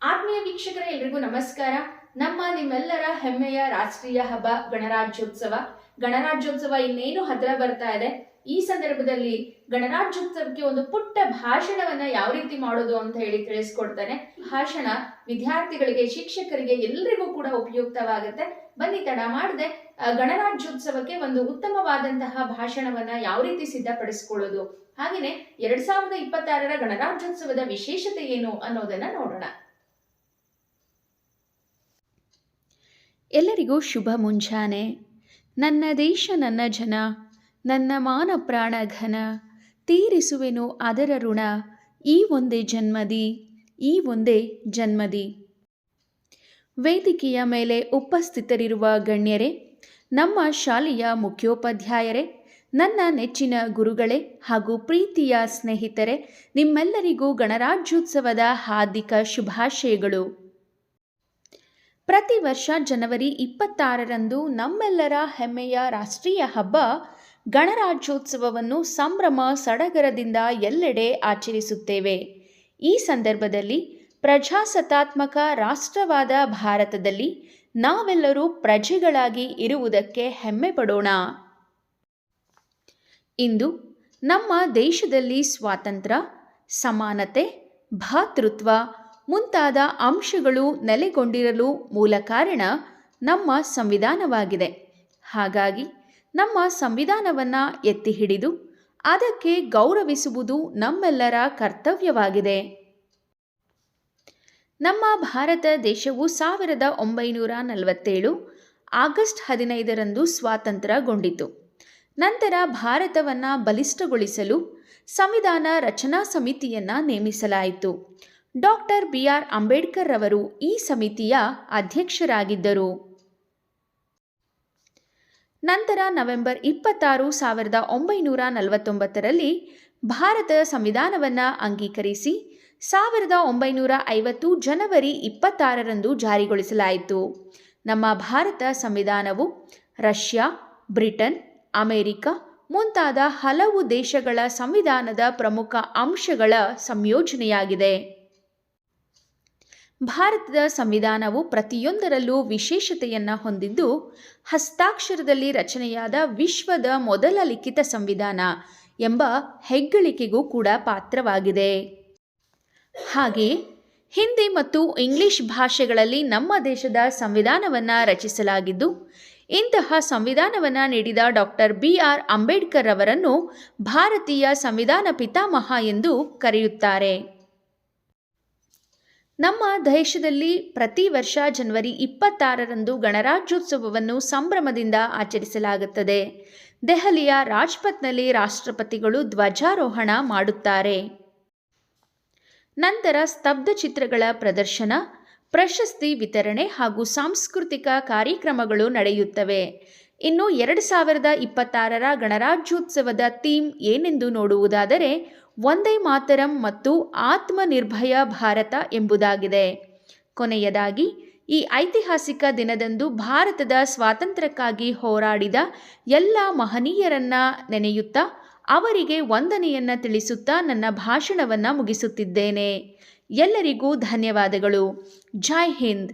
ಆತ್ಮೀಯ ವೀಕ್ಷಕರೇ, ಎಲ್ರಿಗೂ ನಮಸ್ಕಾರ. ನಿಮ್ಮೆಲ್ಲರ ಹೆಮ್ಮೆಯ ರಾಷ್ಟ್ರೀಯ ಹಬ್ಬ ಗಣರಾಜ್ಯೋತ್ಸವ ಇನ್ನೇನು ಹತ್ರ ಬರ್ತಾ ಇದೆ. ಈ ಸಂದರ್ಭದಲ್ಲಿ ಗಣರಾಜ್ಯೋತ್ಸವಕ್ಕೆ ಒಂದು ಪುಟ್ಟ ಭಾಷಣವನ್ನ ಯಾವ ರೀತಿ ಮಾಡೋದು ಅಂತ ಹೇಳಿ ತಿಳಿಸ್ಕೊಡ್ತಾನೆ. ಭಾಷಣ ವಿದ್ಯಾರ್ಥಿಗಳಿಗೆ, ಶಿಕ್ಷಕರಿಗೆ, ಎಲ್ಲರಿಗೂ ಕೂಡ ಉಪಯುಕ್ತವಾಗುತ್ತೆ. ಬನ್ನಿ ತಡ ಮಾಡದೆ ಗಣರಾಜ್ಯೋತ್ಸವಕ್ಕೆ ಒಂದು ಉತ್ತಮವಾದಂತಹ ಭಾಷಣವನ್ನ ಯಾವ ರೀತಿ ಸಿದ್ಧಪಡಿಸಿಕೊಳ್ಳೋದು, ಹಾಗೆಯೇ 2026ರ ಗಣರಾಜ್ಯೋತ್ಸವದ ವಿಶೇಷತೆ ಏನು ಅನ್ನೋದನ್ನ ನೋಡೋಣ. ಎಲ್ಲರಿಗೂ ಶುಭ ಮುಂಜಾನೆ. ನನ್ನ ದೇಶ ನನ್ನ ಜನ, ನನ್ನ ಮಾನ ಪ್ರಾಣ ಘನ, ತೀರಿಸುವೆನು ಅದರ ಋಣ, ಈ ಒಂದೇ ಜನ್ಮದಿ. ವೇದಿಕೆಯ ಮೇಲೆ ಉಪಸ್ಥಿತರಿರುವ ಗಣ್ಯರೇ, ನಮ್ಮ ಶಾಲೆಯ ಮುಖ್ಯೋಪಾಧ್ಯಾಯರೇ, ನನ್ನ ನೆಚ್ಚಿನ ಗುರುಗಳೇ ಹಾಗೂ ಪ್ರೀತಿಯ ಸ್ನೇಹಿತರೆ, ನಿಮ್ಮೆಲ್ಲರಿಗೂ ಗಣರಾಜ್ಯೋತ್ಸವದ ಹಾರ್ದಿಕ ಶುಭಾಶಯಗಳು. ಪ್ರತಿ ವರ್ಷ ಜನವರಿ 26ರಂದು ನಮ್ಮೆಲ್ಲರ ಹೆಮ್ಮೆಯ ರಾಷ್ಟ್ರೀಯ ಹಬ್ಬ ಗಣರಾಜ್ಯೋತ್ಸವವನ್ನು ಸಂಭ್ರಮ ಸಡಗರದಿಂದ ಎಲ್ಲೆಡೆ ಆಚರಿಸುತ್ತೇವೆ. ಈ ಸಂದರ್ಭದಲ್ಲಿ ಪ್ರಜಾಸತ್ತಾತ್ಮಕ ರಾಷ್ಟ್ರವಾದ ಭಾರತದಲ್ಲಿ ನಾವೆಲ್ಲರೂ ಪ್ರಜೆಗಳಾಗಿ ಇರುವುದಕ್ಕೆ ಹೆಮ್ಮೆ ಪಡೋಣ. ಇಂದು ನಮ್ಮ ದೇಶದಲ್ಲಿ ಸ್ವಾತಂತ್ರ್ಯ, ಸಮಾನತೆ, ಭ್ರಾತೃತ್ವ ಮುಂತಾದ ಅಂಶಗಳು ನೆಲೆಗೊಂಡಿರಲು ಮೂಲ ಕಾರಣ ನಮ್ಮ ಸಂವಿಧಾನವಾಗಿದೆ. ಹಾಗಾಗಿ ನಮ್ಮ ಸಂವಿಧಾನವನ್ನು ಎತ್ತಿ ಹಿಡಿದು ಅದಕ್ಕೆ ಗೌರವಿಸುವುದು ನಮ್ಮೆಲ್ಲರ ಕರ್ತವ್ಯವಾಗಿದೆ. ನಮ್ಮ ಭಾರತ ದೇಶವು 1947 ಆಗಸ್ಟ್ 15ರಂದು ಸ್ವಾತಂತ್ರ್ಯಗೊಂಡಿತು. ನಂತರ ಭಾರತವನ್ನು ಬಲಿಷ್ಠಗೊಳಿಸಲು ಸಂವಿಧಾನ ರಚನಾ ಸಮಿತಿಯನ್ನು ನೇಮಿಸಲಾಯಿತು. ಡಾಕ್ಟರ್ BR ಅಂಬೇಡ್ಕರ್ ಅವರು ಈ ಸಮಿತಿಯ ಅಧ್ಯಕ್ಷರಾಗಿದ್ದರು. ನಂತರ ನವೆಂಬರ್ 26, 1949ರಲ್ಲಿ ಭಾರತದ ಸಂವಿಧಾನವನ್ನು ಅಂಗೀಕರಿಸಿ 1950 ಜನವರಿ 26ರಂದು ಜಾರಿಗೊಳಿಸಲಾಯಿತು. ನಮ್ಮ ಭಾರತ ಸಂವಿಧಾನವು ರಷ್ಯಾ, ಬ್ರಿಟನ್, ಅಮೆರಿಕ ಮುಂತಾದ ಹಲವು ದೇಶಗಳ ಸಂವಿಧಾನದ ಪ್ರಮುಖ ಅಂಶಗಳ ಸಂಯೋಜನೆಯಾಗಿದೆ. ಭಾರತದ ಸಂವಿಧಾನವು ಪ್ರತಿಯೊಂದರಲ್ಲೂ ವಿಶೇಷತೆಯನ್ನು ಹೊಂದಿದ್ದು, ಹಸ್ತಾಕ್ಷರದಲ್ಲಿ ರಚನೆಯಾದ ವಿಶ್ವದ ಮೊದಲ ಲಿಖಿತ ಸಂವಿಧಾನ ಎಂಬ ಹೆಗ್ಗಳಿಕೆಗೂ ಕೂಡ ಪಾತ್ರವಾಗಿದೆ. ಹಾಗೆಯೇ ಹಿಂದಿ ಮತ್ತು ಇಂಗ್ಲಿಷ್ ಭಾಷೆಗಳಲ್ಲಿ ನಮ್ಮ ದೇಶದ ಸಂವಿಧಾನವನ್ನು ರಚಿಸಲಾಗಿದ್ದು, ಇಂತಹ ಸಂವಿಧಾನವನ್ನು ನೀಡಿದ ಡಾಕ್ಟರ್ BR ಅಂಬೇಡ್ಕರ್ ಅವರನ್ನು ಭಾರತೀಯ ಸಂವಿಧಾನ ಪಿತಾಮಹ ಎಂದು ಕರೆಯುತ್ತಾರೆ. ನಮ್ಮ ದೇಶದಲ್ಲಿ ಪ್ರತಿ ವರ್ಷ ಜನವರಿ 26ರಂದು ಗಣರಾಜ್ಯೋತ್ಸವವನ್ನು ಸಂಭ್ರಮದಿಂದ ಆಚರಿಸಲಾಗುತ್ತದೆ. ದೆಹಲಿಯ ರಾಜ್ಪಥ್ನಲ್ಲಿ ರಾಷ್ಟ್ರಪತಿಗಳು ಧ್ವಜಾರೋಹಣ ಮಾಡುತ್ತಾರೆ. ನಂತರ ಸ್ತಬ್ಧ ಚಿತ್ರಗಳ ಪ್ರದರ್ಶನ, ಪ್ರಶಸ್ತಿ ವಿತರಣೆ ಹಾಗೂ ಸಾಂಸ್ಕೃತಿಕ ಕಾರ್ಯಕ್ರಮಗಳು ನಡೆಯುತ್ತವೆ. ಇನ್ನು 2026ರ ಗಣರಾಜ್ಯೋತ್ಸವದ ಥೀಮ್ ಏನೆಂದು ನೋಡುವುದಾದರೆ ವಂದೇ ಮಾತರಂ ಮತ್ತು ಆತ್ಮನಿರ್ಭಯ ಭಾರತ ಎಂಬುದಾಗಿದೆ. ಕೊನೆಯದಾಗಿ, ಈ ಐತಿಹಾಸಿಕ ದಿನದಂದು ಭಾರತದ ಸ್ವಾತಂತ್ರ್ಯಕ್ಕಾಗಿ ಹೋರಾಡಿದ ಎಲ್ಲ ಮಹನೀಯರನ್ನ ನೆನೆಯುತ್ತಾ ಅವರಿಗೆ ವಂದನೆಯನ್ನು ತಿಳಿಸುತ್ತಾ ನನ್ನ ಭಾಷಣವನ್ನು ಮುಗಿಸುತ್ತಿದ್ದೇನೆ. ಎಲ್ಲರಿಗೂ ಧನ್ಯವಾದಗಳು. ಜೈ ಹಿಂದ್.